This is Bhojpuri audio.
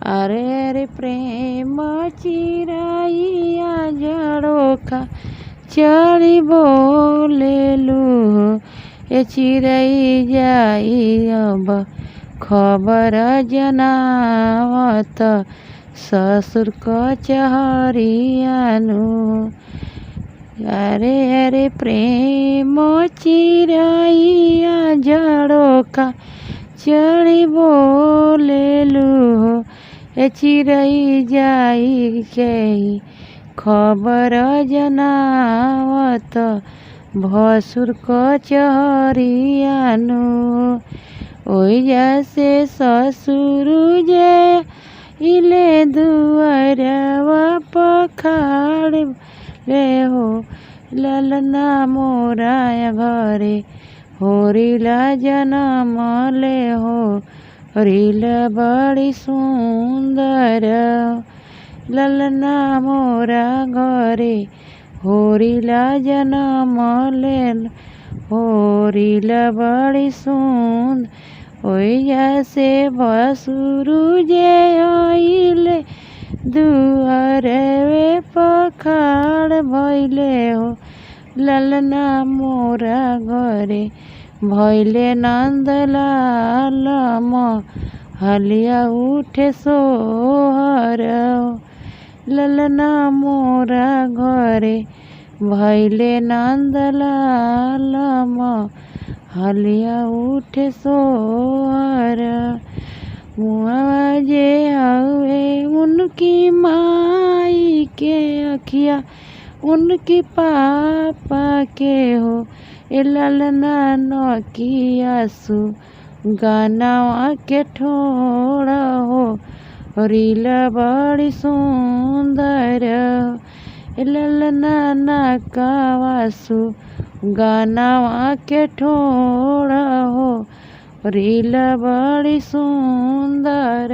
अरे अरे प्रेम चिराइया झरोखा चढ़ी बोलेलू ए चिड़ै जाई अब खबर जनावत ससुर कचहरियानु। अरे अरे प्रेम चिराइया झरोखा चढ़ी बोलेलू ए चिड़ै जाई के खबर जनावत भसुर कचहरियानु। ओइजा से ससुर जे इले दुआरवा पखाड़ ले हो ललना मोरा घरे होरिला जनम ले हो होरिला बड़ी सुंदर ललना मोरा घरे होरिला जनम ले होरिला बड़ी सुंदर। ओइजा से भसुर जे आइले दुआरवे पखाड़ भइले हो ललना मोरा घरे भइले नंदलाल हलिया उठे सोहर ललना मोरा घरे भइले नंदलाल हलिया उठे सोहर। मुआ जे हवे उनकी माई के अखिया उनकी पापा के हो ए ललना नकिया सु गानावा के ठोड़ा हो रीला बड़ी सुंदर ए ललना नकावासु गानावा के ठोड़ा हो रीला बड़ी सुंदर।